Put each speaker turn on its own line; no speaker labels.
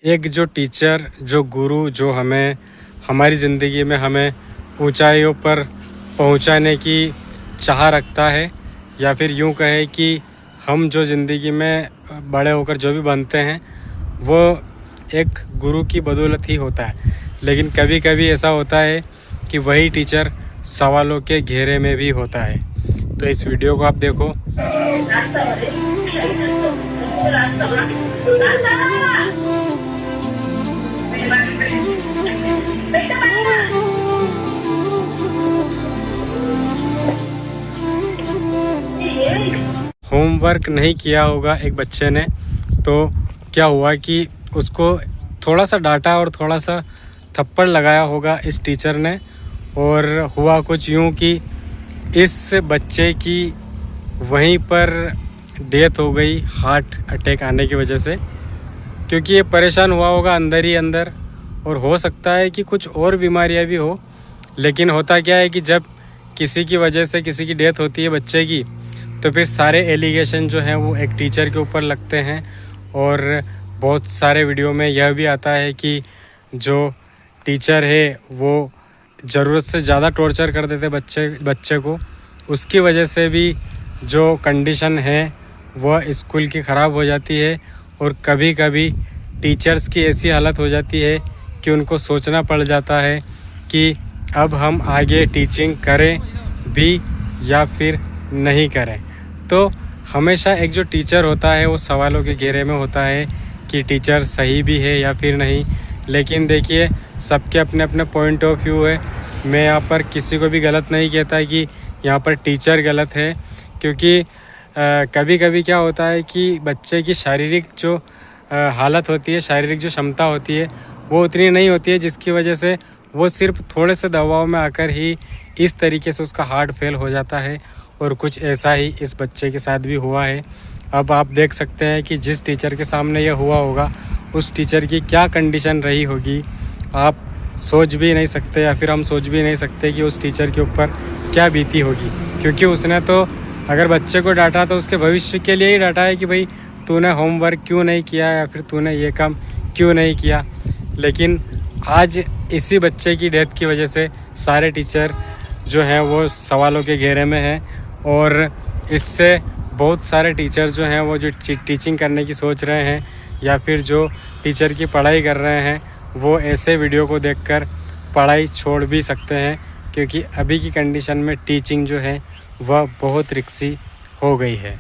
एक जो टीचर, जो गुरु, जो हमें हमारी ज़िंदगी में हमें ऊंचाइयों पर पहुंचाने की चाह रखता है, या फिर यूं कहे कि हम जो ज़िंदगी में बड़े होकर जो भी बनते हैं वो एक गुरु की बदौलत ही होता है। लेकिन कभी कभी ऐसा होता है कि वही टीचर सवालों के घेरे में भी होता है। तो इस वीडियो को आप देखो। होमवर्क नहीं किया होगा एक बच्चे ने, तो क्या हुआ कि उसको थोड़ा सा डांटा और थोड़ा सा थप्पड़ लगाया होगा इस टीचर ने। और हुआ कुछ यूं कि इस बच्चे की वहीं पर डेथ हो गई हार्ट अटैक आने की वजह से, क्योंकि ये परेशान हुआ होगा अंदर ही अंदर। और हो सकता है कि कुछ और बीमारियां भी हो। लेकिन होता क्या है कि जब किसी की वजह से किसी की डेथ होती है बच्चे की, तो फिर सारे एलिगेशन जो हैं वो एक टीचर के ऊपर लगते हैं। और बहुत सारे वीडियो में यह भी आता है कि जो टीचर है वो ज़रूरत से ज़्यादा टॉर्चर कर देते बच्चे को। उसकी वजह से भी जो कंडीशन है वह स्कूल की ख़राब हो जाती है। और कभी कभी टीचर्स की ऐसी हालत हो जाती है कि उनको सोचना पड़ जाता है कि अब हम आगे टीचिंग करें भी या फिर नहीं करें। तो हमेशा एक जो टीचर होता है वो सवालों के घेरे में होता है कि टीचर सही भी है या फिर नहीं। लेकिन देखिए, सबके अपने अपने पॉइंट ऑफ व्यू है। मैं यहाँ पर किसी को भी गलत नहीं कहता कि यहाँ पर टीचर गलत है, क्योंकि कभी कभी क्या होता है कि बच्चे की शारीरिक जो हालत होती है, शारीरिक जो क्षमता होती है वो उतनी नहीं होती है, जिसकी वजह से वो सिर्फ थोड़े से दबाव में आकर ही इस तरीके से उसका हार्ट फेल हो जाता है। और कुछ ऐसा ही इस बच्चे के साथ भी हुआ है। अब आप देख सकते हैं कि जिस टीचर के सामने यह हुआ होगा उस टीचर की क्या कंडीशन रही होगी। आप सोच भी नहीं सकते, या फिर हम सोच भी नहीं सकते कि उस टीचर के ऊपर क्या बीती होगी। क्योंकि उसने तो अगर बच्चे को डांटा तो उसके भविष्य के लिए ही डांटा है कि भाई तूने होमवर्क क्यों नहीं किया, या फिर तूने ये काम क्यों नहीं किया। लेकिन आज इसी बच्चे की डेथ की वजह से सारे टीचर जो हैं वो सवालों के घेरे में हैं। और इससे बहुत सारे टीचर जो हैं वो जो टीचिंग करने की सोच रहे हैं, या फिर जो टीचर की पढ़ाई कर रहे हैं, वो ऐसे वीडियो को देखकर पढ़ाई छोड़ भी सकते हैं। क्योंकि अभी की कंडीशन में टीचिंग जो है वह बहुत रिस्की हो गई है।